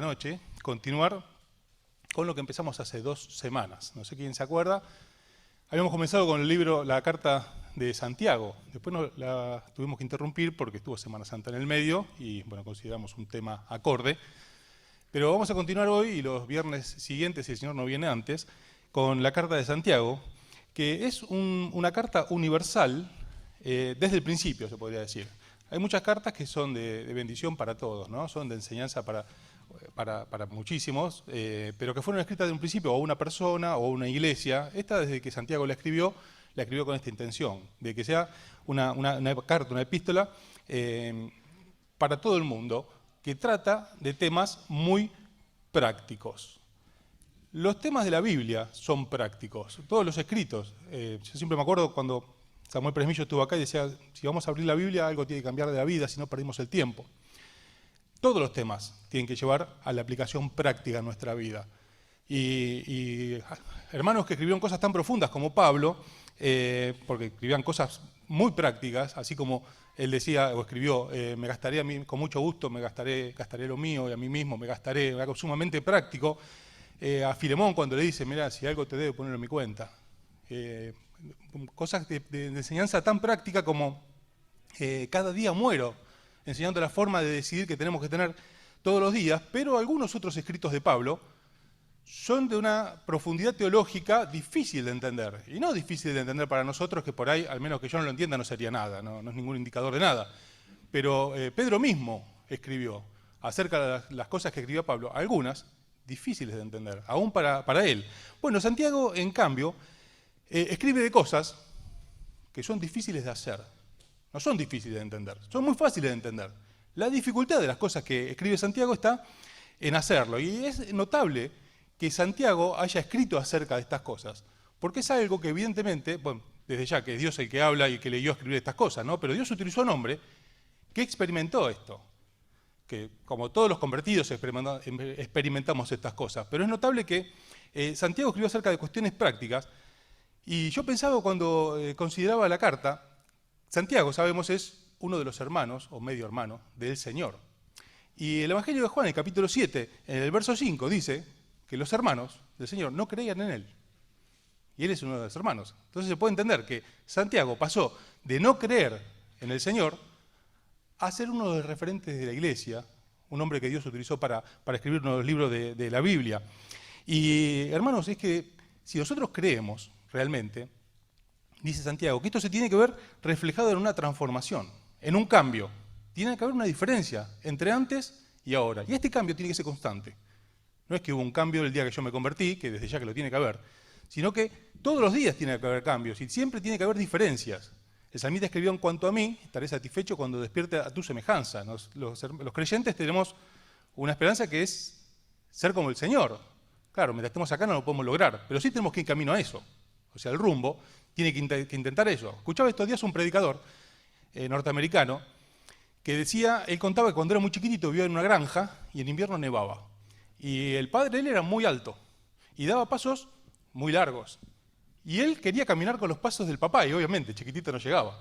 noche, continuar con lo que empezamos hace 2 semanas. No sé quién se acuerda. Habíamos comenzado con el libro, la carta de Santiago. Después la tuvimos que interrumpir porque estuvo Semana Santa en el medio y bueno, consideramos un tema acorde. Pero vamos a continuar hoy y los viernes siguientes, si el Señor no viene antes, con la carta de Santiago, que es una carta universal desde el principio, se podría decir. Hay muchas cartas que son de bendición para todos, ¿no? Son de enseñanza para muchísimos, pero que fueron escritas de un principio a una persona o a una iglesia. Esta, desde que Santiago la escribió con esta intención, de que sea una carta, una epístola para todo el mundo, que trata de temas muy prácticos. Los temas de la Biblia son prácticos, todos los escritos. Yo siempre me acuerdo cuando Samuel Presmillo estuvo acá y decía, si vamos a abrir la Biblia, algo tiene que cambiar de la vida, si no perdimos el tiempo. Todos los temas tienen que llevar a la aplicación práctica en nuestra vida. Y hermanos que escribieron cosas tan profundas como Pablo, porque escribían cosas muy prácticas, así como él decía o escribió, me gastaré a mí, con mucho gusto, gastaré lo mío y a mí mismo, me gastaré, algo sumamente práctico. A Filemón cuando le dice, mira, si algo te debo, ponerlo en mi cuenta. Cosas de enseñanza tan práctica como cada día muero, enseñando la forma de decidir que tenemos que tener todos los días, pero algunos otros escritos de Pablo son de una profundidad teológica difícil de entender, y no difícil de entender para nosotros, que por ahí, al menos que yo no lo entienda, no sería nada, no es ningún indicador de nada. Pero Pedro mismo escribió acerca de las cosas que escribió Pablo, algunas difíciles de entender, aún para él. Bueno, Santiago, en cambio, escribe de cosas que son difíciles de hacer. No son difíciles de entender, son muy fáciles de entender. La dificultad de las cosas que escribe Santiago está en hacerlo. Y es notable que Santiago haya escrito acerca de estas cosas, porque es algo que evidentemente, bueno, desde ya que es Dios el que habla y que le dio a escribir estas cosas, ¿no? Pero Dios utilizó a un hombre que experimentó esto, que como todos los convertidos experimentamos estas cosas. Pero es notable que Santiago escribió acerca de cuestiones prácticas, y yo pensaba cuando consideraba la carta, Santiago, sabemos, es uno de los hermanos, o medio hermano, del Señor. Y el Evangelio de Juan, en el capítulo 7, en el verso 5, dice que los hermanos del Señor no creían en Él. Y Él es uno de los hermanos. Entonces se puede entender que Santiago pasó de no creer en el Señor a ser uno de los referentes de la iglesia, un hombre que Dios utilizó para escribir uno de los libros de la Biblia. Y hermanos, es que si nosotros creemos realmente, dice Santiago, que esto se tiene que ver reflejado en una transformación, en un cambio. Tiene que haber una diferencia entre antes y ahora. Y este cambio tiene que ser constante. No es que hubo un cambio el día que yo me convertí, que desde ya que lo tiene que haber, sino que todos los días tiene que haber cambios y siempre tiene que haber diferencias. El salmista escribió, en cuanto a mí, estaré satisfecho cuando despierte a tu semejanza. Los creyentes tenemos una esperanza que es ser como el Señor. Claro, mientras estemos acá no lo podemos lograr, pero sí tenemos que ir camino a eso. O sea, el rumbo tiene que intentar eso. Escuchaba estos días un predicador norteamericano que decía, él contaba que cuando era muy chiquitito vivía en una granja y en invierno nevaba. Y el padre de él era muy alto y daba pasos muy largos. Y él quería caminar con los pasos del papá y obviamente chiquitito no llegaba.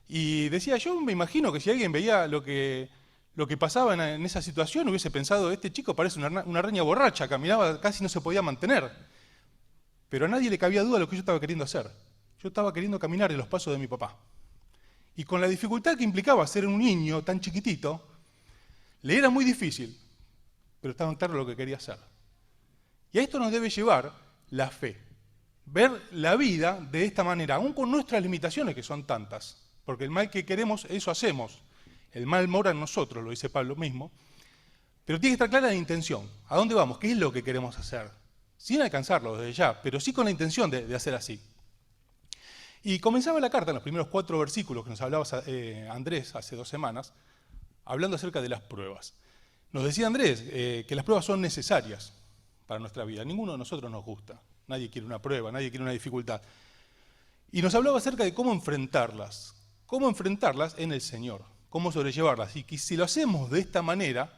Y decía, yo me imagino que si alguien veía lo que pasaba en esa situación hubiese pensado, este chico parece una araña borracha, caminaba, casi no se podía mantener. Pero a nadie le cabía duda de lo que yo estaba queriendo hacer. Yo estaba queriendo caminar en los pasos de mi papá. Y con la dificultad que implicaba ser un niño tan chiquitito, le era muy difícil, pero estaba claro lo que quería hacer. Y a esto nos debe llevar la fe. Ver la vida de esta manera, aún con nuestras limitaciones, que son tantas. Porque el mal que queremos, eso hacemos. El mal mora en nosotros, lo dice Pablo mismo. Pero tiene que estar clara la intención. ¿A dónde vamos? ¿Qué es lo que queremos hacer? Sin alcanzarlo desde ya, pero sí con la intención de hacer así. Y comenzaba la carta en los primeros 4 versículos que nos hablaba Andrés hace 2 semanas, hablando acerca de las pruebas. Nos decía Andrés que las pruebas son necesarias para nuestra vida. Ninguno de nosotros nos gusta. Nadie quiere una prueba, nadie quiere una dificultad. Y nos hablaba acerca de cómo enfrentarlas en el Señor, cómo sobrellevarlas. Y que si lo hacemos de esta manera,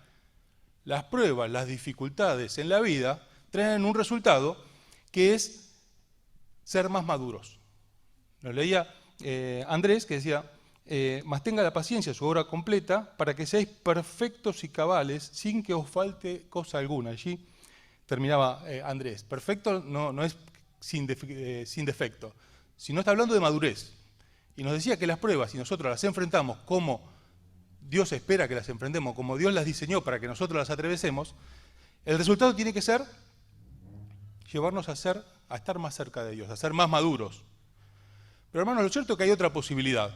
las pruebas, las dificultades en la vida traen un resultado que es ser más maduros. Nos leía Andrés que decía, mas tenga la paciencia su obra completa, para que seáis perfectos y cabales, sin que os falte cosa alguna. Allí terminaba Andrés. Perfecto no es sin defecto, sino está hablando de madurez. Y nos decía que las pruebas, si nosotros las enfrentamos como Dios espera que las enfrentemos, como Dios las diseñó para que nosotros las atravesemos, el resultado tiene que ser llevarnos a estar más cerca de Dios, a ser más maduros. Pero hermanos, lo cierto es que hay otra posibilidad,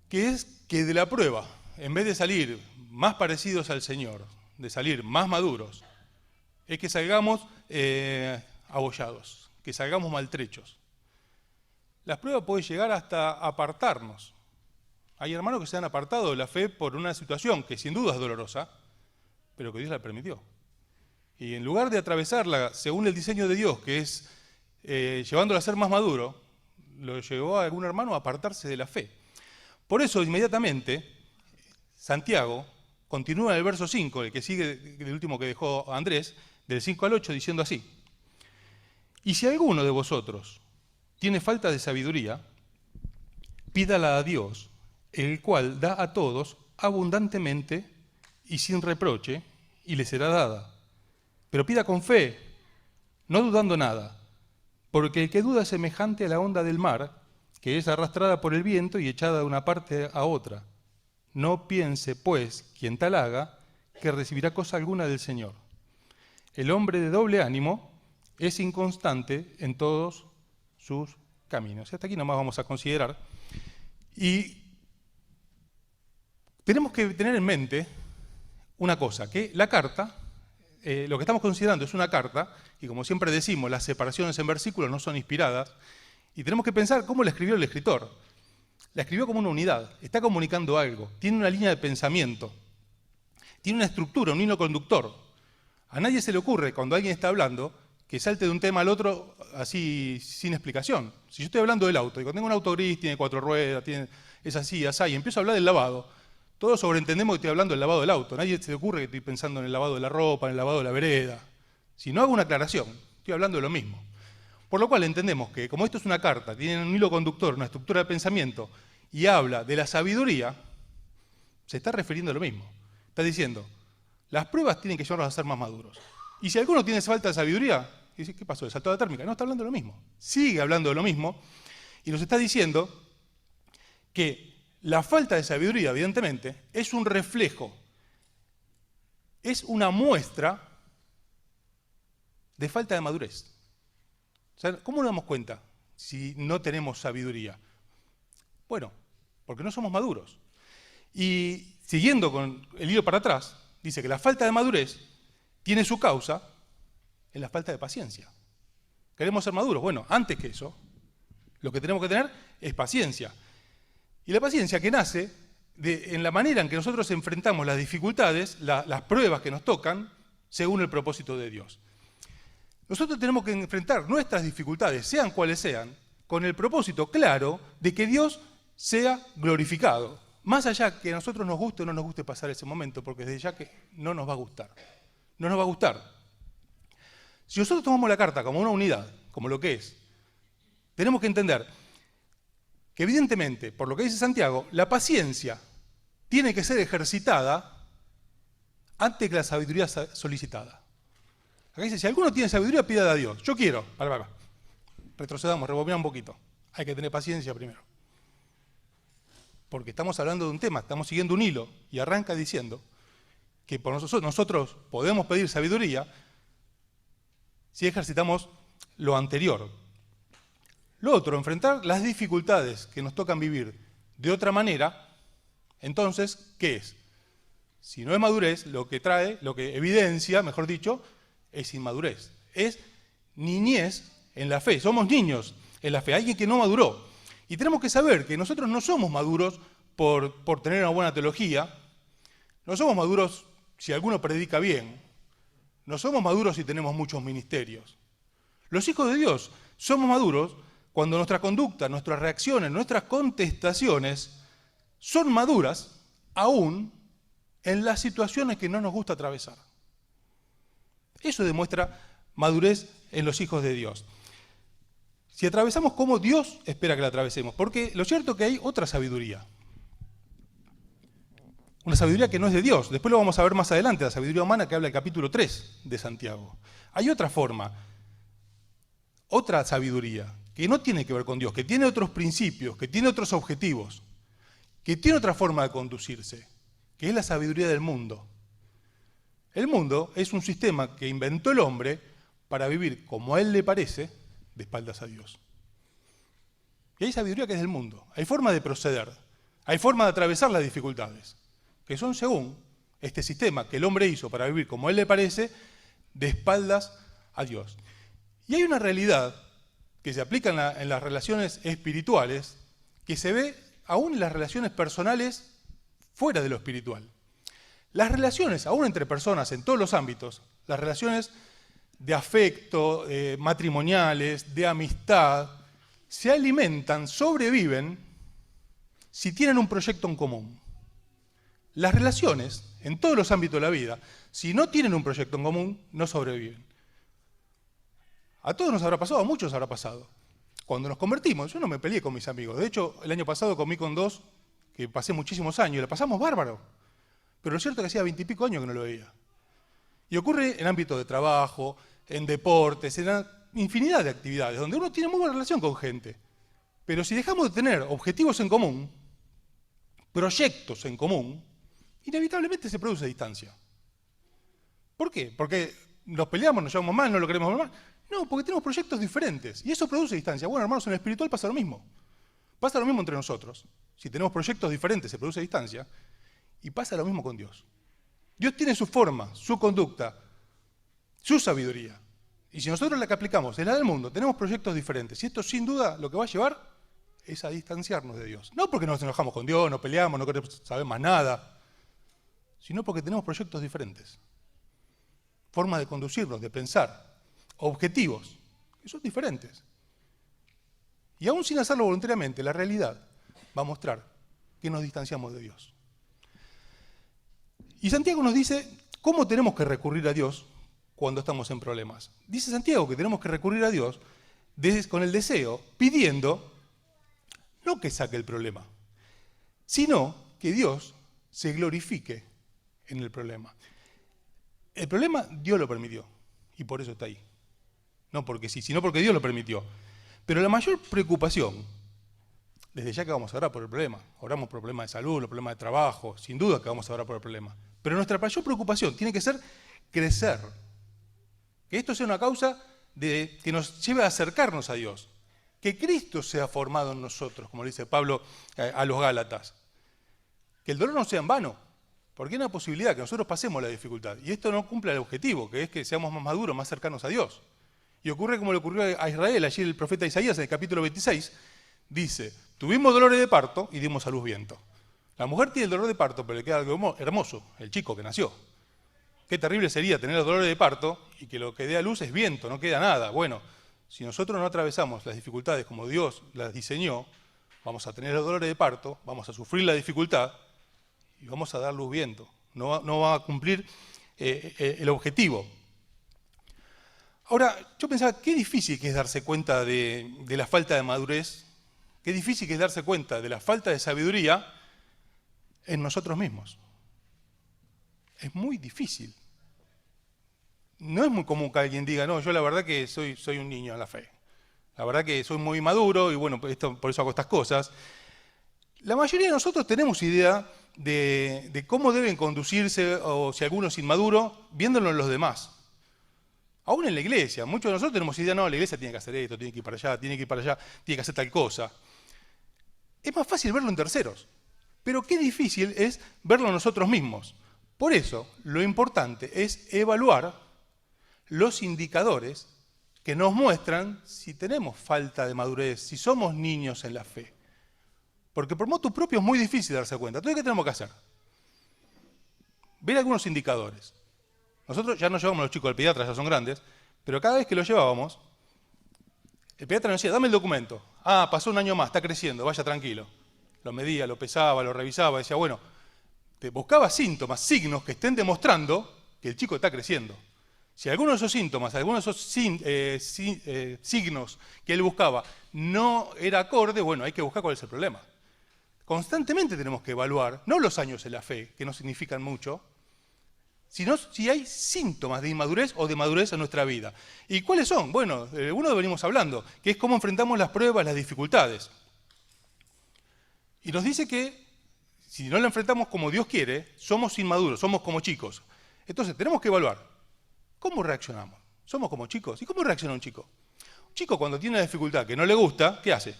que es que de la prueba, en vez de salir más parecidos al Señor, de salir más maduros, es que salgamos abollados, que salgamos maltrechos. Las pruebas pueden llegar hasta apartarnos. Hay hermanos que se han apartado de la fe por una situación que sin duda es dolorosa, pero que Dios la permitió. Y en lugar de atravesarla según el diseño de Dios, que es llevándolo a ser más maduro, lo llevó a algún hermano a apartarse de la fe. Por eso, inmediatamente, Santiago continúa en el verso 5, el que sigue, el último que dejó Andrés, del 5 al 8, diciendo así: y si alguno de vosotros tiene falta de sabiduría, pídala a Dios, el cual da a todos abundantemente y sin reproche, y le será dada. Pero pida con fe, no dudando nada, porque el que duda es semejante a la onda del mar, que es arrastrada por el viento y echada de una parte a otra. No piense, pues, quien tal haga, que recibirá cosa alguna del Señor. El hombre de doble ánimo es inconstante en todos sus caminos. Hasta aquí nomás vamos a considerar. Y tenemos que tener en mente una cosa, que la carta, lo que estamos considerando es una carta, y como siempre decimos, las separaciones en versículos no son inspiradas, y tenemos que pensar cómo la escribió el escritor. La escribió como una unidad, está comunicando algo, tiene una línea de pensamiento, tiene una estructura, un hilo conductor. A nadie se le ocurre, cuando alguien está hablando, que salte de un tema al otro así sin explicación. Si yo estoy hablando del auto, y cuando tengo un auto gris, tiene 4 ruedas, es así, y empiezo a hablar del lavado, todos sobreentendemos que estoy hablando del lavado del auto. A nadie se le ocurre que estoy pensando en el lavado de la ropa, en el lavado de la vereda. Si no hago una aclaración, estoy hablando de lo mismo. Por lo cual entendemos que, como esto es una carta, tiene un hilo conductor, una estructura de pensamiento, y habla de la sabiduría, se está refiriendo a lo mismo. Está diciendo, las pruebas tienen que llevarnos a ser más maduros. Y si alguno tiene falta de sabiduría, dice, ¿qué pasó? ¿Le saltó la térmica? No, está hablando de lo mismo. Sigue hablando de lo mismo, y nos está diciendo que la falta de sabiduría, evidentemente, es un reflejo, es una muestra de falta de madurez. O sea, ¿cómo nos damos cuenta si no tenemos sabiduría? Bueno, porque no somos maduros. Y siguiendo con el hilo para atrás, dice que la falta de madurez tiene su causa en la falta de paciencia. Queremos ser maduros. Bueno, antes que eso, lo que tenemos que tener es paciencia. Y la paciencia que nace en la manera en que nosotros enfrentamos las dificultades, las pruebas que nos tocan, según el propósito de Dios. Nosotros tenemos que enfrentar nuestras dificultades, sean cuales sean, con el propósito claro de que Dios sea glorificado. Más allá que a nosotros nos guste o no nos guste pasar ese momento, porque desde ya que no nos va a gustar. No nos va a gustar. Si nosotros tomamos la carta como una unidad, como lo que es, tenemos que entender que evidentemente, por lo que dice Santiago, la paciencia tiene que ser ejercitada antes que la sabiduría solicitada. Acá dice, si alguno tiene sabiduría, pídala a Dios. Yo quiero. Retrocedamos, rebobinamos un poquito. Hay que tener paciencia primero. Porque estamos hablando de un tema, estamos siguiendo un hilo, y arranca diciendo que por nosotros podemos pedir sabiduría si ejercitamos lo anterior. Lo otro, enfrentar las dificultades que nos tocan vivir de otra manera. Entonces, ¿qué es? Si no es madurez, lo que evidencia, mejor dicho, es inmadurez. Es niñez en la fe. Somos niños en la fe, alguien que no maduró. Y tenemos que saber que nosotros no somos maduros por tener una buena teología, no somos maduros si alguno predica bien, no somos maduros si tenemos muchos ministerios. Los hijos de Dios somos maduros cuando nuestra conducta, nuestras reacciones, nuestras contestaciones son maduras aún en las situaciones que no nos gusta atravesar. Eso demuestra madurez en los hijos de Dios. Si atravesamos como Dios espera que la atravesemos, porque lo cierto es que hay otra sabiduría. una sabiduría que no es de Dios. Después lo vamos a ver más adelante, la sabiduría humana que habla el capítulo 3 de Santiago. Hay otra forma, otra sabiduría, que no tiene que ver con Dios, que tiene otros principios, que tiene otros objetivos, que tiene otra forma de conducirse, que es la sabiduría del mundo. El mundo es un sistema que inventó el hombre para vivir como a él le parece, de espaldas a Dios. Y hay sabiduría que es del mundo, hay forma de proceder, hay forma de atravesar las dificultades, que son según este sistema que el hombre hizo para vivir como a él le parece, de espaldas a Dios. Y hay una realidad que se aplica en las relaciones espirituales, que se ve aún en las relaciones personales fuera de lo espiritual. Las relaciones, aún entre personas, en todos los ámbitos, las relaciones de afecto, matrimoniales, de amistad, se alimentan, sobreviven, si tienen un proyecto en común. Las relaciones, en todos los ámbitos de la vida, si no tienen un proyecto en común, no sobreviven. A todos nos habrá pasado, a muchos habrá pasado. Cuando nos convertimos, yo no me peleé con mis amigos. De hecho, el año pasado comí con dos que pasé muchísimos años y la pasamos bárbaro. Pero lo cierto es que hacía 20 y pico años que no lo veía. Y ocurre en ámbitos de trabajo, en deportes, en una infinidad de actividades, donde uno tiene muy buena relación con gente. Pero si dejamos de tener objetivos en común, proyectos en común, inevitablemente se produce distancia. ¿Por qué? Porque nos peleamos, nos llevamos mal, no lo queremos mal. No, porque tenemos proyectos diferentes y eso produce distancia. Bueno, hermanos, en el espiritual pasa lo mismo. Pasa lo mismo entre nosotros. Si tenemos proyectos diferentes se produce distancia y pasa lo mismo con Dios. Dios tiene su forma, su conducta, su sabiduría. Y si nosotros la que aplicamos es la del mundo, tenemos proyectos diferentes. Y esto sin duda lo que va a llevar es a distanciarnos de Dios. No porque nos enojamos con Dios, no peleamos, no queremos saber más nada, sino porque tenemos proyectos diferentes. Formas de conducirnos, de pensar, objetivos, que son diferentes. Y aún sin hacerlo voluntariamente, la realidad va a mostrar que nos distanciamos de Dios. Y Santiago nos dice cómo tenemos que recurrir a Dios cuando estamos en problemas. Dice Santiago que tenemos que recurrir a Dios con el deseo, pidiendo, no que saque el problema, sino que Dios se glorifique en el problema. El problema Dios lo permitió y por eso está ahí. No porque sí, sino porque Dios lo permitió. Pero la mayor preocupación, desde ya que vamos a orar por el problema, oramos por problemas de salud, los problemas de trabajo, sin duda que vamos a orar por el problema. Pero nuestra mayor preocupación tiene que ser crecer. Que esto sea una causa que nos lleve a acercarnos a Dios. Que Cristo sea formado en nosotros, como dice Pablo a los Gálatas. Que el dolor no sea en vano, porque hay una posibilidad que nosotros pasemos la dificultad. Y esto no cumple el objetivo, que es que seamos más maduros, más cercanos a Dios. Y ocurre como le ocurrió a Israel. Allí el profeta Isaías, en el capítulo 26, dice, tuvimos dolores de parto y dimos a luz viento. La mujer tiene el dolor de parto, pero le queda algo hermoso, el chico que nació. Qué terrible sería tener los dolores de parto y que lo que dé a luz es viento, no queda nada. Bueno, si nosotros no atravesamos las dificultades como Dios las diseñó, vamos a tener los dolores de parto, vamos a sufrir la dificultad y vamos a dar luz viento. No va a cumplir el objetivo. Ahora, yo pensaba, qué difícil que es darse cuenta de la falta de madurez, qué difícil que es darse cuenta de la falta de sabiduría en nosotros mismos. Es muy difícil. No es muy común que alguien diga, no, yo la verdad que soy un niño en la fe. La verdad que soy muy maduro y bueno, por eso hago estas cosas. La mayoría de nosotros tenemos idea de cómo deben conducirse, o si alguno es inmaduro, viéndolo en los demás. Aún en la iglesia, muchos de nosotros tenemos idea, no, la iglesia tiene que hacer esto, tiene que ir para allá, tiene que ir para allá, tiene que hacer tal cosa. Es más fácil verlo en terceros, pero qué difícil es verlo en nosotros mismos. Por eso, lo importante es evaluar los indicadores que nos muestran si tenemos falta de madurez, si somos niños en la fe. Porque por motu propio es muy difícil darse cuenta. Entonces, ¿qué tenemos que hacer? Ver algunos indicadores. Nosotros ya no llevamos a los chicos al pediatra, ya son grandes, pero cada vez que los llevábamos, el pediatra nos decía, dame el documento. Ah, pasó un año más, está creciendo, vaya tranquilo. Lo medía, lo pesaba, lo revisaba, decía, bueno, te buscaba síntomas, signos que estén demostrando que el chico está creciendo. Si alguno de esos síntomas, alguno de esos signos que él buscaba no era acorde, bueno, hay que buscar cuál es el problema. constantemente tenemos que evaluar, no los años en la fe, que no significan mucho, sino si hay síntomas de inmadurez o de madurez en nuestra vida. ¿Y cuáles son? Bueno, uno venimos hablando, que es cómo enfrentamos las pruebas, las dificultades. Y nos dice que si no la enfrentamos como Dios quiere, somos inmaduros, somos como chicos. Entonces tenemos que evaluar, ¿cómo reaccionamos? ¿Somos como chicos? ¿Y cómo reacciona un chico? Un chico cuando tiene una dificultad que no le gusta, ¿qué hace?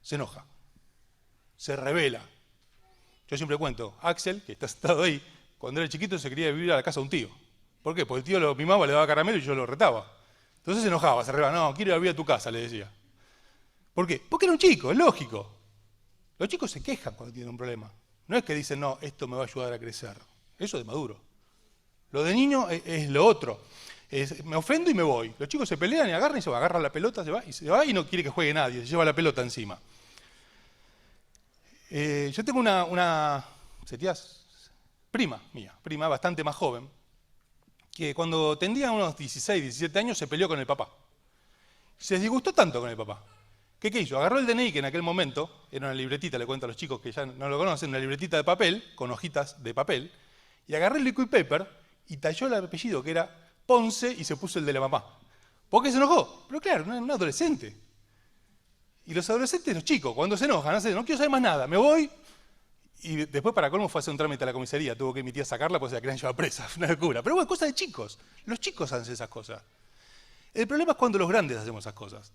Se enoja, se rebela. Yo siempre cuento, Axel, que está sentado ahí, cuando era chiquito se quería vivir a la casa de un tío. ¿Por qué? Porque el tío lo mimaba, le daba caramelo y yo lo retaba. Entonces se enojaba, se rebelaba. No, quiero ir a vivir a tu casa, le decía. ¿Por qué? Porque era un chico, es lógico. Los chicos se quejan cuando tienen un problema. No es que dicen, no, esto me va a ayudar a crecer. Eso es de maduro. Lo de niño es lo otro. Me ofendo y me voy. Los chicos se pelean y agarran y se va. Agarran la pelota, se va y no quiere que juegue nadie. Se lleva la pelota encima. Yo tengo una sería prima mía, prima bastante más joven, que cuando tenía unos 16, 17 años se peleó con el papá. Se disgustó tanto con el papá. ¿Qué hizo? Agarró el DNI, que en aquel momento era una libretita, le cuento a los chicos que ya no lo conocen, una libretita de papel, con hojitas de papel, y agarró el liquid paper y talló el apellido, que era Ponce, y se puso el de la mamá. ¿Por qué se enojó? Pero claro, un adolescente. Y los adolescentes, los chicos, cuando se enojan, hacen, no quiero saber más nada, me voy. Y después, para colmo, fue a hacer un trámite a la comisaría. Tuvo que mi tía sacarla porque se la querían llevar presa. Una locura. Pero bueno, cosa de chicos. Los chicos hacen esas cosas. El problema es cuando los grandes hacemos esas cosas.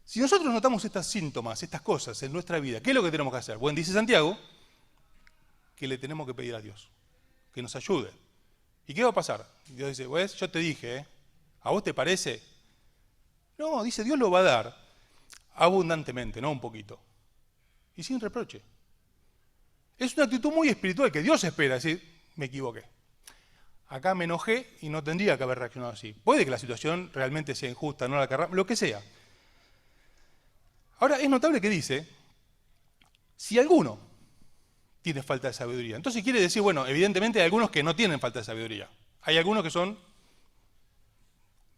Si nosotros notamos estos síntomas, estas cosas en nuestra vida, ¿qué es lo que tenemos que hacer? Bueno, dice Santiago que le tenemos que pedir a Dios que nos ayude. ¿Y qué va a pasar? Dios dice, pues yo te dije, ¿a vos te parece? No, dice, Dios lo va a dar abundantemente, no un poquito. Y sin reproche. Es una actitud muy espiritual que Dios espera, decir, me equivoqué. Acá me enojé y no tendría que haber reaccionado así. Puede que la situación realmente sea injusta, no la querramos, lo que sea. Ahora, es notable que dice, si alguno tiene falta de sabiduría. Entonces quiere decir, bueno, evidentemente hay algunos que no tienen falta de sabiduría. Hay algunos que son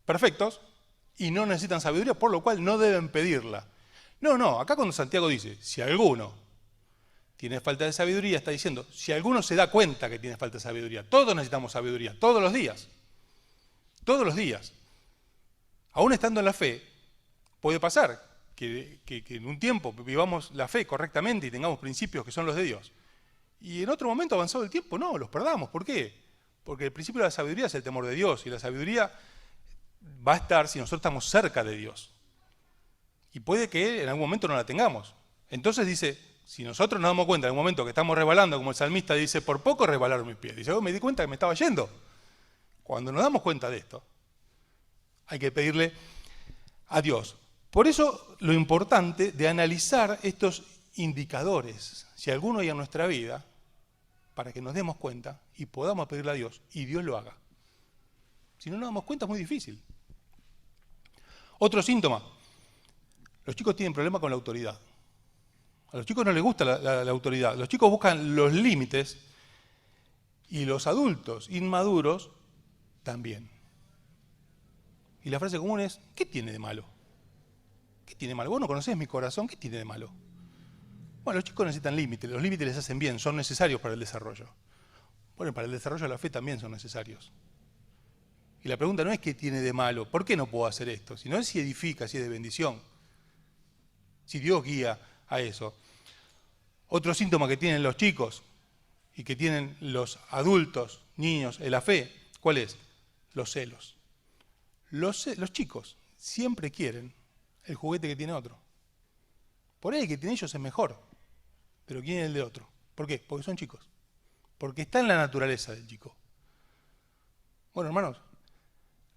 perfectos y no necesitan sabiduría, por lo cual no deben pedirla. No, acá cuando Santiago dice, si alguno tiene falta de sabiduría, está diciendo, si alguno se da cuenta que tiene falta de sabiduría, todos necesitamos sabiduría, todos los días. Todos los días. Aún estando en la fe, puede pasar que en un tiempo vivamos la fe correctamente y tengamos principios que son los de Dios. Y en otro momento avanzado el tiempo, no, los perdamos. ¿Por qué? Porque el principio de la sabiduría es el temor de Dios y la sabiduría va a estar si nosotros estamos cerca de Dios. Y puede que en algún momento no la tengamos. Entonces dice, si nosotros nos damos cuenta en un momento que estamos resbalando, como el salmista dice, por poco resbalaron mis pies. Dice, me di cuenta que me estaba yendo. Cuando nos damos cuenta de esto, hay que pedirle a Dios. Por eso lo importante de analizar estos indicadores, si alguno hay en nuestra vida, para que nos demos cuenta y podamos pedirle a Dios y Dios lo haga. Si no nos damos cuenta es muy difícil. Otro síntoma, los chicos tienen problemas con la autoridad. A los chicos no les gusta la autoridad. Los chicos buscan los límites y los adultos inmaduros también. Y la frase común es, ¿qué tiene de malo? ¿Qué tiene de malo? Vos no conocés mi corazón, ¿qué tiene de malo? Bueno, los chicos necesitan límites, los límites les hacen bien, son necesarios para el desarrollo. Bueno, para el desarrollo de la fe también son necesarios. Y la pregunta no es qué tiene de malo, ¿por qué no puedo hacer esto? Sino es si edifica, si es de bendición, si Dios guía a eso. Otro síntoma que tienen los chicos y que tienen los adultos, niños en la fe, ¿cuál es? Los celos. Los chicos siempre quieren el juguete que tiene otro. Por ahí el que tiene ellos es mejor, pero quieren el de otro. ¿Por qué? Porque son chicos. Porque está en la naturaleza del chico. Bueno, hermanos,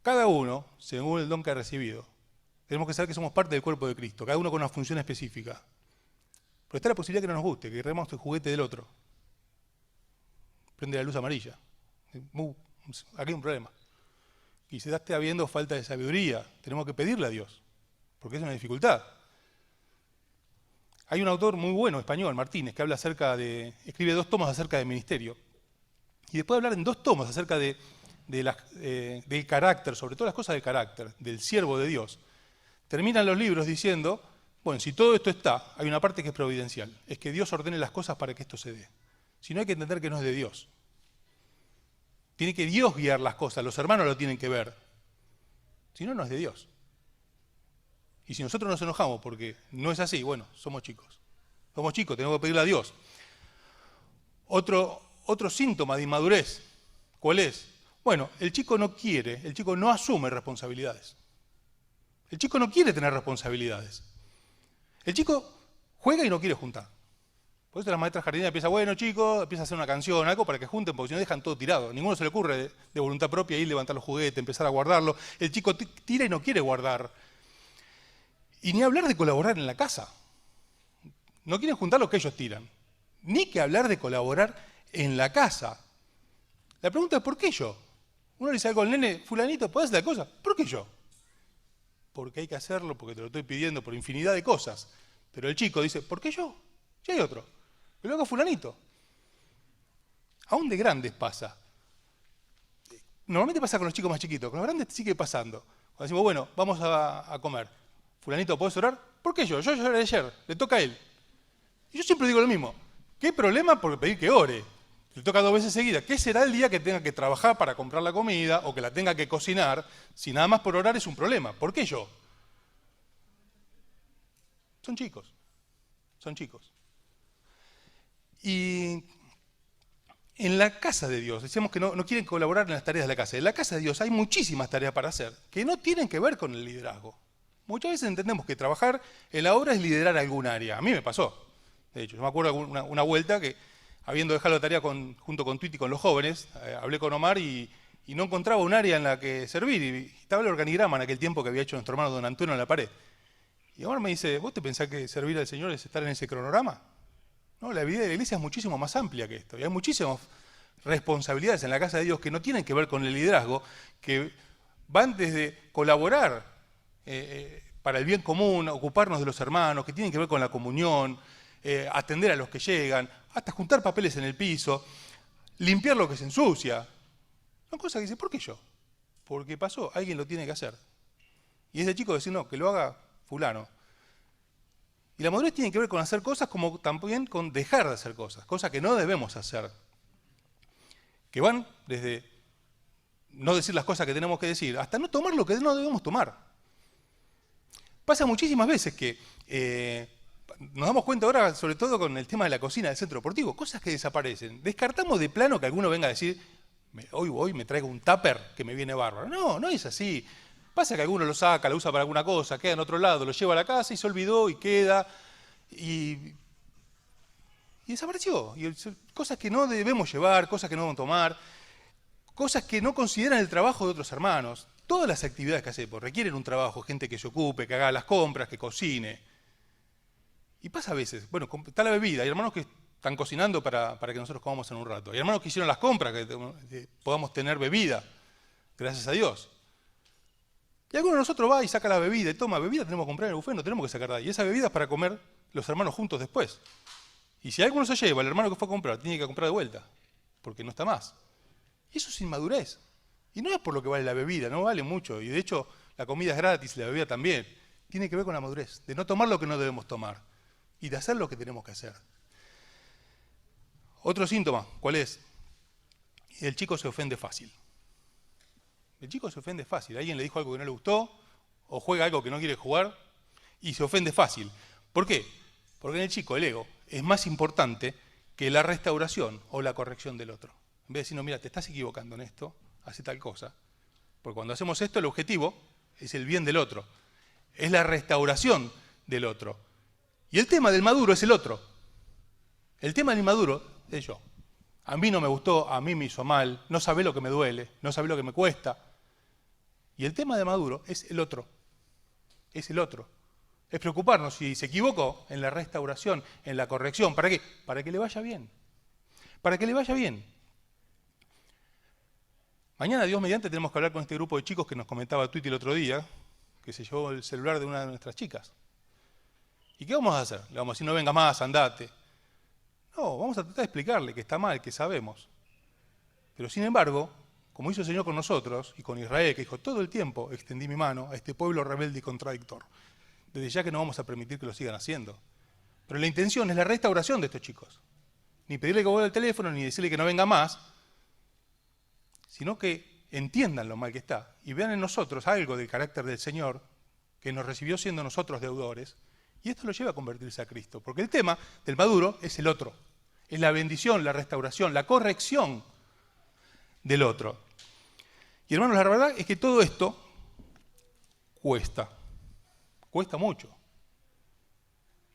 cada uno, según el don que ha recibido, tenemos que saber que somos parte del cuerpo de Cristo, cada uno con una función específica. Pero está la posibilidad que no nos guste, que queremos el juguete del otro. Prende la luz amarilla. Aquí hay un problema. Y se está habiendo falta de sabiduría. Tenemos que pedirle a Dios, porque es una dificultad. Hay un autor muy bueno, español, Martínez, que escribe 2 tomos acerca del ministerio. Y después de hablar en 2 tomos acerca del carácter, sobre todo las cosas del carácter, del siervo de Dios, terminan los libros diciendo Bueno, si todo esto está, hay una parte que es providencial, es que Dios ordene las cosas para que esto se dé. Si no, hay que entender que no es de Dios. Tiene que Dios guiar las cosas, los hermanos lo tienen que ver. Si no, no es de Dios. Y si nosotros nos enojamos porque no es así, bueno, somos chicos. Somos chicos, tenemos que pedirle a Dios. Otro síntoma de inmadurez, ¿cuál es? Bueno, el chico no quiere, el chico no asume responsabilidades. El chico no quiere tener responsabilidades. El chico juega y no quiere juntar. Por eso la maestra jardinera piensa, bueno chicos, empieza a hacer una canción, algo para que junten, porque si no dejan todo tirado. Ninguno se le ocurre de voluntad propia ir, levantar los juguetes, empezar a guardarlo. El chico tira y no quiere guardar. Y ni hablar de colaborar en la casa. No quieren juntar lo que ellos tiran. Ni que hablar de colaborar en la casa. La pregunta es, ¿por qué yo? Uno le dice algo al nene, fulanito, ¿podés hacer la cosa? ¿Por qué yo? Porque hay que hacerlo, porque te lo estoy pidiendo por infinidad de cosas. Pero el chico dice, ¿por qué yo? Ya hay otro. Que lo haga fulanito. Aún de grandes pasa. Normalmente pasa con los chicos más chiquitos, con los grandes sigue pasando. Cuando decimos, bueno, vamos a comer. Fulanito, ¿podés orar? ¿Por qué yo? Yo oré ayer, le toca a él. Y yo siempre digo lo mismo. ¿Qué problema por pedir que ore? Le toca 2 veces seguidas. ¿Qué será el día que tenga que trabajar para comprar la comida o que la tenga que cocinar si nada más por orar es un problema? ¿Por qué yo? Son chicos. Son chicos. Y en la casa de Dios, decíamos que no quieren colaborar en las tareas de la casa. En la casa de Dios hay muchísimas tareas para hacer que no tienen que ver con el liderazgo. Muchas veces entendemos que trabajar en la obra es liderar algún área. A mí me pasó. De hecho, yo me acuerdo una vuelta que, habiendo dejado la tarea junto con Twitty y con los jóvenes, hablé con Omar y no encontraba un área en la que servir. Y estaba el organigrama en aquel tiempo que había hecho nuestro hermano Don Antonio en la pared. Y Omar me dice, ¿vos te pensás que servir al Señor es estar en ese cronograma? No, la vida de la iglesia es muchísimo más amplia que esto. Y hay muchísimas responsabilidades en la casa de Dios que no tienen que ver con el liderazgo, que van desde colaborar para el bien común, ocuparnos de los hermanos, que tienen que ver con la comunión, atender a los que llegan, hasta juntar papeles en el piso, limpiar lo que se ensucia. Son cosas que dicen, ¿por qué yo? Porque pasó, alguien lo tiene que hacer. Y ese chico decir, no, que lo haga fulano. Y la madurez tiene que ver con hacer cosas como también con dejar de hacer cosas, cosas que no debemos hacer. Que van desde no decir las cosas que tenemos que decir, hasta no tomar lo que no debemos tomar. Pasa muchísimas veces que nos damos cuenta ahora, sobre todo con el tema de la cocina del centro deportivo, cosas que desaparecen. Descartamos de plano que alguno venga a decir, hoy me traigo un tupper que me viene bárbaro. No, no es así. Pasa que alguno lo saca, lo usa para alguna cosa, queda en otro lado, lo lleva a la casa y se olvidó y queda. Y desapareció. Y cosas que no debemos llevar, cosas que no debemos tomar, cosas que no consideran el trabajo de otros hermanos. Todas las actividades que hacemos requieren un trabajo, gente que se ocupe, que haga las compras, que cocine. Y pasa a veces, bueno, está la bebida, hay hermanos que están cocinando para que nosotros comamos en un rato. Hay hermanos que hicieron las compras, que podamos tener bebida, gracias a Dios. Y alguno de nosotros va y saca la bebida y toma bebida, tenemos que comprar en el buffet, no tenemos que sacar de ahí. Y esa bebida es para comer los hermanos juntos después. Y si alguno se lleva, el hermano que fue a comprar, tiene que comprar de vuelta, porque no está más. Y eso es inmadurez. Y no es por lo que vale la bebida, no vale mucho. Y de hecho, la comida es gratis y la bebida también. Tiene que ver con la madurez, de no tomar lo que no debemos tomar y de hacer lo que tenemos que hacer. Otro síntoma, ¿cuál es? El chico se ofende fácil. El chico se ofende fácil. Alguien le dijo algo que no le gustó, o juega algo que no quiere jugar, y se ofende fácil. ¿Por qué? Porque en el chico el ego es más importante que la restauración o la corrección del otro. En vez de decir, no, mira, te estás equivocando en esto, hace tal cosa. Porque cuando hacemos esto, el objetivo es el bien del otro. Es la restauración del otro. Y el tema del maduro es el otro. El tema del inmaduro es yo. A mí no me gustó, a mí me hizo mal, no sabe lo que me duele, no sabe lo que me cuesta. Y el tema de maduro es el otro. Es el otro. Es preocuparnos si se equivocó en la restauración, en la corrección. ¿Para qué? Para que le vaya bien. Para que le vaya bien. Mañana, Dios mediante, tenemos que hablar con este grupo de chicos que nos comentaba Twitty el otro día, que se llevó el celular de una de nuestras chicas. ¿Y qué vamos a hacer? Le vamos a decir, no venga más, andate. No, vamos a tratar de explicarle que está mal, que sabemos. Pero sin embargo, como hizo el Señor con nosotros y con Israel, que dijo, todo el tiempo extendí mi mano a este pueblo rebelde y contradictor. desde ya que no vamos a permitir que lo sigan haciendo. Pero la intención es la restauración de estos chicos. Ni pedirle que vuelva el teléfono, ni decirle que no venga más, sino que entiendan lo mal que está y vean en nosotros algo del carácter del Señor, que nos recibió siendo nosotros deudores, y esto lo lleva a convertirse a Cristo. Porque el tema del maduro es el otro, es la bendición, la restauración, la corrección del otro. Y hermanos, la verdad es que todo esto cuesta mucho.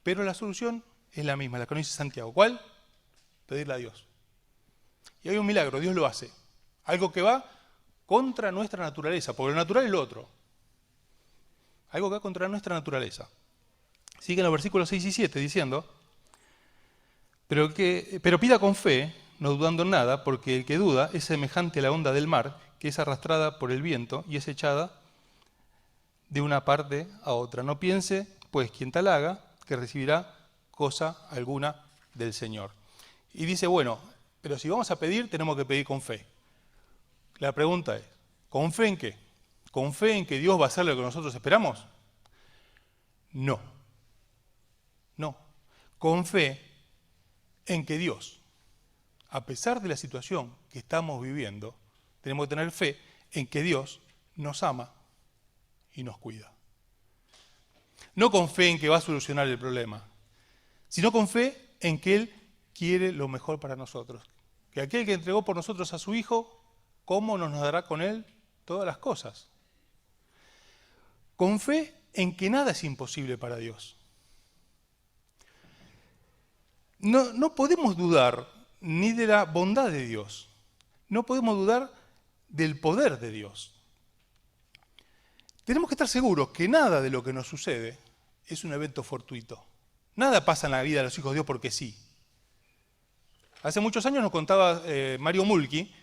Pero la solución es la misma, la que nos dice Santiago. ¿Cuál? Pedirle a Dios. Y hay un milagro, Dios lo hace. Algo que va contra nuestra naturaleza, porque lo natural es lo otro. Algo que va contra nuestra naturaleza. Sigue en los versículos 6 y 7 diciendo, pero pida con fe, no dudando en nada, porque el que duda es semejante a la onda del mar, que es arrastrada por el viento y es echada de una parte a otra. No piense, pues, quien tal haga, que recibirá cosa alguna del Señor. Y dice, bueno, pero si vamos a pedir, tenemos que pedir con fe. La pregunta es, ¿con fe en qué? ¿Con fe en que Dios va a hacer lo que nosotros esperamos? No. Con fe en que Dios, a pesar de la situación que estamos viviendo, tenemos que tener fe en que Dios nos ama y nos cuida. No con fe en que va a solucionar el problema, sino con fe en que Él quiere lo mejor para nosotros. Que aquel que entregó por nosotros a su Hijo, ¿cómo no nos dará con Él todas las cosas? Con fe en que nada es imposible para Dios. No podemos dudar ni de la bondad de Dios, no podemos dudar del poder de Dios. Tenemos que estar seguros que nada de lo que nos sucede es un evento fortuito. Nada pasa en la vida de los hijos de Dios porque sí. Hace muchos años nos contaba Mario Mulki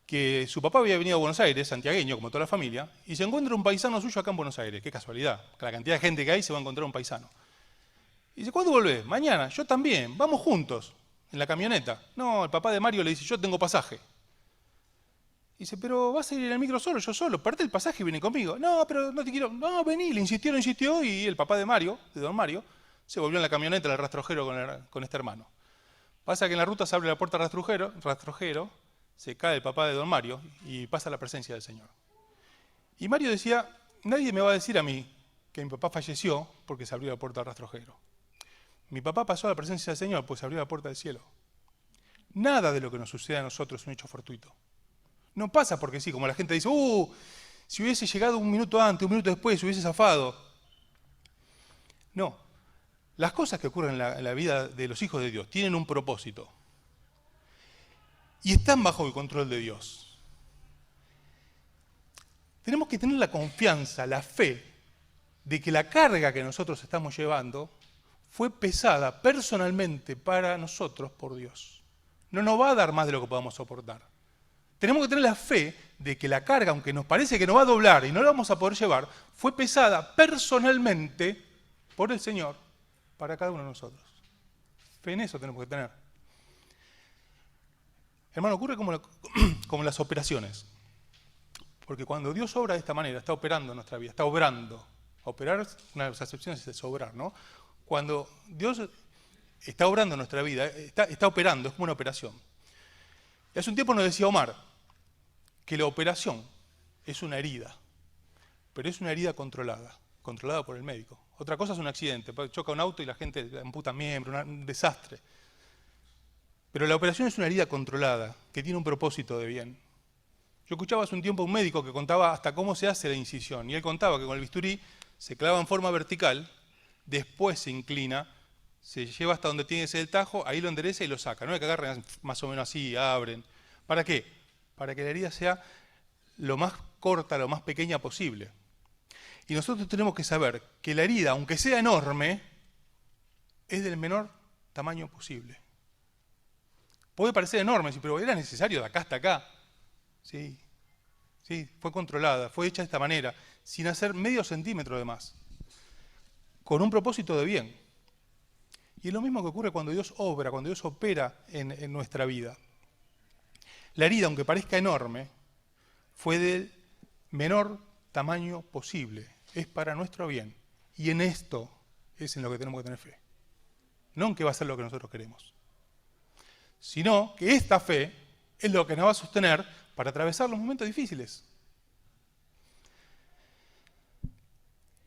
que su papá había venido a Buenos Aires, santiagueño, como toda la familia, y se encuentra un paisano suyo acá en Buenos Aires. Qué casualidad, la cantidad de gente que hay se va a encontrar un paisano. Y dice, ¿cuándo volvés? Mañana, yo también, vamos juntos, en la camioneta. No, el papá de Mario le dice, yo tengo pasaje. Dice, pero vas a ir en el micro solo, yo solo, parte el pasaje y viene conmigo. No, pero no te quiero, no, vení, le insistió, y el papá de Mario, de don Mario, se volvió en la camioneta del rastrojero con este hermano. Pasa que en la ruta se abre la puerta al rastrojero, se cae el papá de don Mario y pasa a la presencia del Señor. Y Mario decía, nadie me va a decir a mí que mi papá falleció porque se abrió la puerta al rastrojero. Mi papá pasó a la presencia del Señor pues se abrió la puerta del cielo. Nada de lo que nos sucede a nosotros es un hecho fortuito. No pasa porque sí, como la gente dice, si hubiese llegado un minuto antes, un minuto después, si hubiese zafado. No. Las cosas que ocurren en la vida de los hijos de Dios tienen un propósito. Y están bajo el control de Dios. Tenemos que tener la confianza, la fe, de que la carga que nosotros estamos llevando fue pesada personalmente para nosotros por Dios. No nos va a dar más de lo que podamos soportar. Tenemos que tener la fe de que la carga, aunque nos parece que nos va a doblar y no la vamos a poder llevar, fue pesada personalmente por el Señor para cada uno de nosotros. Fe en eso tenemos que tener. Hermano, ocurre como las operaciones. Porque cuando Dios obra de esta manera, está operando en nuestra vida, está obrando. Operar, una de las acepciones es obrar, ¿no? Cuando Dios está obrando en nuestra vida, está operando, es como una operación. Y hace un tiempo nos decía Omar que la operación es una herida, pero es una herida controlada por el médico. Otra cosa es un accidente, choca un auto y la gente le amputa miembro, un desastre. Pero la operación es una herida controlada, que tiene un propósito de bien. Yo escuchaba hace un tiempo a un médico que contaba hasta cómo se hace la incisión, y él contaba que con el bisturí se clava en forma vertical, después se inclina, se lleva hasta donde tiene que ser el tajo, ahí lo endereza y lo saca. No es que agarren más o menos así, abren. ¿Para qué? Para que la herida sea lo más corta, lo más pequeña posible. Y nosotros tenemos que saber que la herida, aunque sea enorme, es del menor tamaño posible. Puede parecer enorme, pero era necesario de acá hasta acá. Sí, fue controlada, fue hecha de esta manera, sin hacer medio centímetro de más, con un propósito de bien. Y es lo mismo que ocurre cuando Dios obra, cuando Dios opera en nuestra vida. La herida, aunque parezca enorme, fue del menor tamaño posible. Es para nuestro bien. Y en esto es en lo que tenemos que tener fe. No en que va a ser lo que nosotros queremos, sino que esta fe es lo que nos va a sostener para atravesar los momentos difíciles.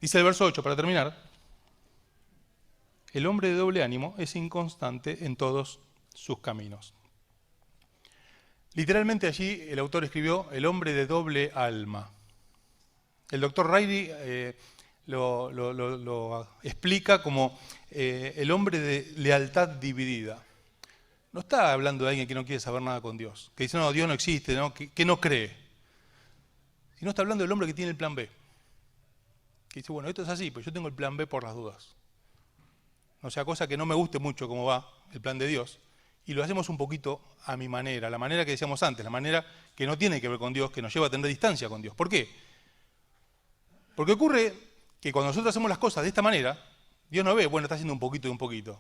Dice el verso 8, para terminar, el hombre de doble ánimo es inconstante en todos sus caminos. Literalmente allí el autor escribió el hombre de doble alma. El doctor Riley lo explica como el hombre de lealtad dividida. No está hablando de alguien que no quiere saber nada con Dios, que dice, no, Dios no existe, ¿no? Que no cree. Sino está hablando del hombre que tiene el plan B. Que dice, bueno, esto es así, pues yo tengo el plan B por las dudas. No sea cosa que no me guste mucho cómo va el plan de Dios, y lo hacemos un poquito a mi manera, la manera que decíamos antes, la manera que no tiene que ver con Dios, que nos lleva a tener distancia con Dios. ¿Por qué? Porque ocurre que cuando nosotros hacemos las cosas de esta manera, Dios no ve, bueno, está haciendo un poquito y un poquito.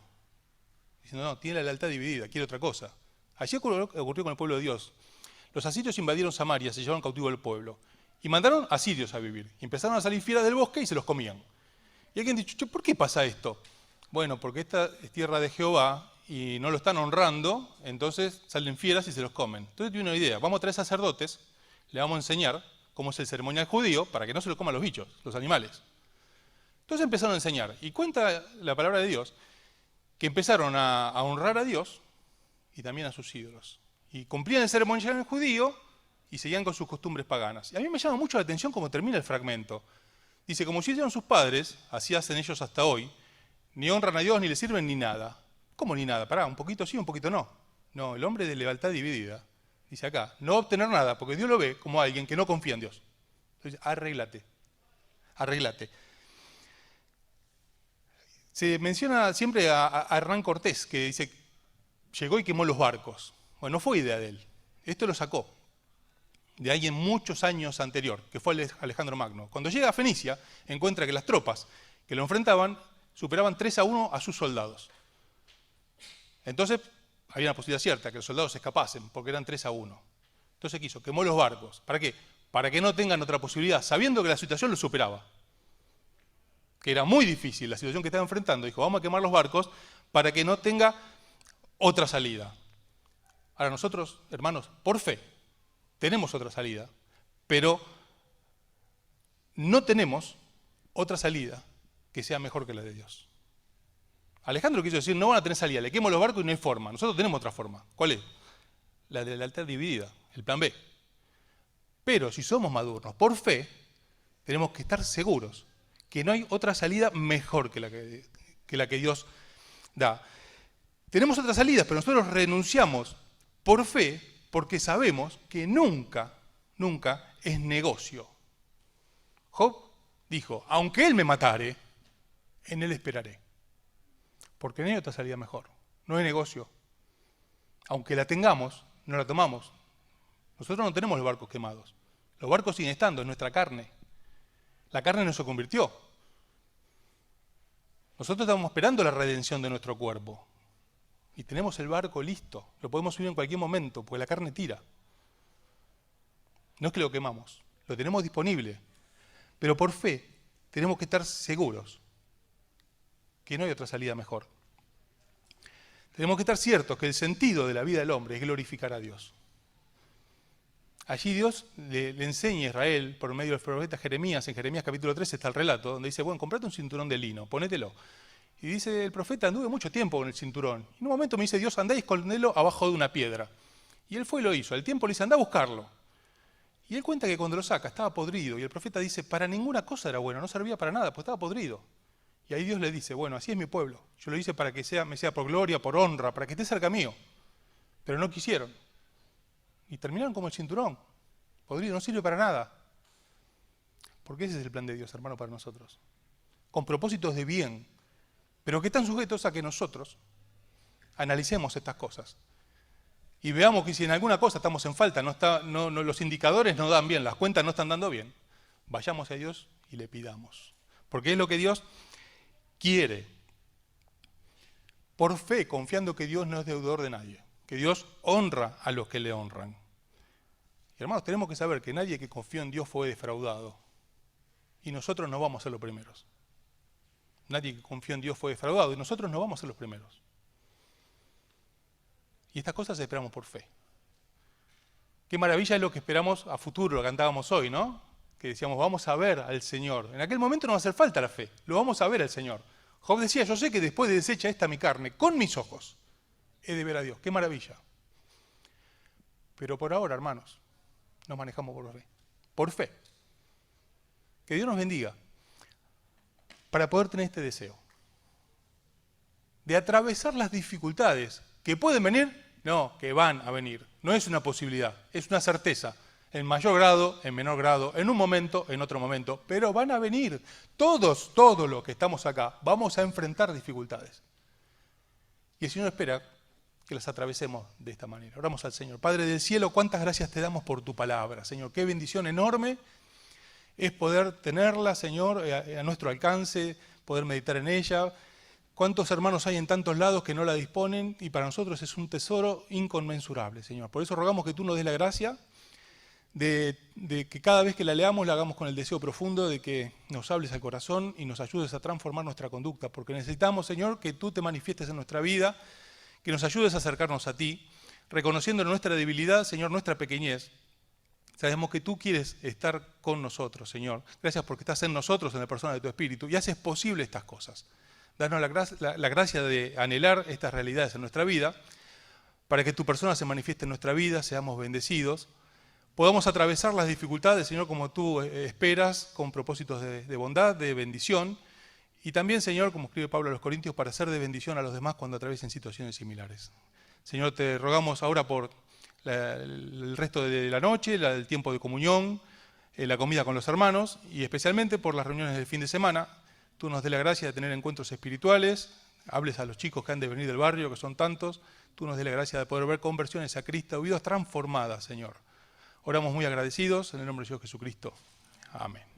Diciendo, no, tiene la lealtad dividida, quiere otra cosa. Allí ocurrió con el pueblo de Dios. Los asirios invadieron Samaria, se llevaron cautivo al pueblo, y mandaron asirios a vivir. Y empezaron a salir fieras del bosque y se los comían. Y alguien dijo, ¿por qué pasa esto? Bueno, porque esta es tierra de Jehová y no lo están honrando, entonces salen fieras y se los comen. Entonces tuve una idea, vamos a traer sacerdotes, le vamos a enseñar cómo es el ceremonial judío para que no se lo coman los bichos, los animales. Entonces empezaron a enseñar, y cuenta la palabra de Dios, que empezaron a honrar a Dios y también a sus ídolos. Y cumplían el ceremonial judío y seguían con sus costumbres paganas. Y a mí me llama mucho la atención cómo termina el fragmento. Dice, como si hicieron sus padres, así hacen ellos hasta hoy, ni honran a Dios, ni le sirven, ni nada. ¿Cómo ni nada? Pará, un poquito sí, un poquito no. No, el hombre de lealtad dividida, dice acá, no va a obtener nada, porque Dios lo ve como alguien que no confía en Dios. Entonces, arréglate. Se menciona siempre a Hernán Cortés, que dice, llegó y quemó los barcos. Bueno, no fue idea de él. Esto lo sacó de alguien muchos años anterior, que fue Alejandro Magno. Cuando llega a Fenicia, encuentra que las tropas que lo enfrentaban superaban 3-1 a sus soldados. Entonces, había una posibilidad cierta, que los soldados se escapasen, porque eran 3-1. Entonces, ¿qué hizo? Quemó los barcos. ¿Para qué? Para que no tengan otra posibilidad, sabiendo que la situación lo superaba. Que era muy difícil la situación que estaba enfrentando. Dijo, vamos a quemar los barcos para que no tenga otra salida. Ahora nosotros, hermanos, por fe, tenemos otra salida, pero no tenemos otra salida que sea mejor que la de Dios. Alejandro quiso decir, no van a tener salida, le quemo los barcos y no hay forma. Nosotros tenemos otra forma. ¿Cuál es? La de la lealtad dividida, el plan B. Pero si somos maduros, por fe, tenemos que estar seguros que no hay otra salida mejor que la que Dios da. Tenemos otras salidas, pero nosotros renunciamos por fe porque sabemos que nunca es negocio. Job dijo, aunque él me matare, en él esperaré. Porque no hay otra salida mejor. No hay negocio. Aunque la tengamos, no la tomamos. Nosotros no tenemos los barcos quemados. Los barcos siguen estando, es nuestra carne. La carne no se convirtió. Nosotros estamos esperando la redención de nuestro cuerpo. Y tenemos el barco listo. Lo podemos subir en cualquier momento, porque la carne tira. No es que lo quemamos, lo tenemos disponible. Pero por fe tenemos que estar seguros que no hay otra salida mejor. Tenemos que estar ciertos que el sentido de la vida del hombre es glorificar a Dios. Allí Dios le enseña a Israel, por medio del profeta Jeremías, en Jeremías capítulo 3 está el relato, donde dice, bueno, comprate un cinturón de lino, ponételo. Y dice el profeta, anduve mucho tiempo con el cinturón. Y en un momento me dice Dios, andá y escondelo abajo de una piedra. Y él fue y lo hizo. Al tiempo le dice, andá a buscarlo. Y él cuenta que cuando lo saca estaba podrido. Y el profeta dice, para ninguna cosa era bueno, no servía para nada, pues estaba podrido. Y ahí Dios le dice, bueno, así es mi pueblo. Yo lo hice para que me sea por gloria, por honra, para que esté cerca mío. Pero no quisieron. Y terminaron como el cinturón. Podrido, no sirve para nada. Porque ese es el plan de Dios, hermano, para nosotros. Con propósitos de bien, pero que están sujetos a que nosotros analicemos estas cosas. Y veamos que si en alguna cosa estamos en falta, los indicadores no dan bien, las cuentas no están dando bien, vayamos a Dios y le pidamos. Porque es lo que Dios quiere. Por fe, confiando que Dios no es deudor de nadie, que Dios honra a los que le honran. Y hermanos, tenemos que saber que nadie que confió en Dios fue defraudado. Y nosotros no vamos a ser los primeros. Nadie que confió en Dios fue defraudado, y nosotros no vamos a ser los primeros. Y estas cosas esperamos por fe. Qué maravilla es lo que esperamos a futuro, lo cantábamos hoy, ¿no? Que decíamos, vamos a ver al Señor. En aquel momento no va a hacer falta la fe, lo vamos a ver al Señor. Job decía, yo sé que después de deshecha esta mi carne, con mis ojos, he de ver a Dios. Qué maravilla. Pero por ahora, hermanos, nos manejamos por fe. Por fe. Que Dios nos bendiga para poder tener este deseo. De atravesar las dificultades que pueden venir, no, que van a venir. No es una posibilidad, es una certeza. En mayor grado, en menor grado, en un momento, en otro momento. Pero van a venir. Todos los que estamos acá, vamos a enfrentar dificultades. Y el Señor espera que las atravesemos de esta manera. Oramos al Señor. Padre del cielo, cuántas gracias te damos por tu palabra, Señor. Qué bendición enorme es poder tenerla, Señor, a nuestro alcance, poder meditar en ella. Cuántos hermanos hay en tantos lados que no la disponen y para nosotros es un tesoro inconmensurable, Señor. Por eso rogamos que tú nos des la gracia de que cada vez que la leamos la hagamos con el deseo profundo de que nos hables al corazón y nos ayudes a transformar nuestra conducta, porque necesitamos, Señor, que tú te manifiestes en nuestra vida, que nos ayudes a acercarnos a ti, reconociendo nuestra debilidad, Señor, nuestra pequeñez. Sabemos que tú quieres estar con nosotros, Señor. Gracias porque estás en nosotros, en la persona de tu Espíritu, y haces posible estas cosas. Danos la gracia de anhelar estas realidades en nuestra vida, para que tu persona se manifieste en nuestra vida, seamos bendecidos, podamos atravesar las dificultades, Señor, como tú esperas, con propósitos de bondad, de bendición, y también, Señor, como escribe Pablo a los Corintios, para ser de bendición a los demás cuando atraviesen situaciones similares. Señor, te rogamos ahora por el resto de la noche, el tiempo de comunión, la comida con los hermanos, y especialmente por las reuniones del fin de semana. Tú nos dé la gracia de tener encuentros espirituales, hables a los chicos que han de venir del barrio, que son tantos, tú nos dé la gracia de poder ver conversiones a Cristo, vidas transformadas, Señor. Oramos muy agradecidos en el nombre de Dios Jesucristo. Amén.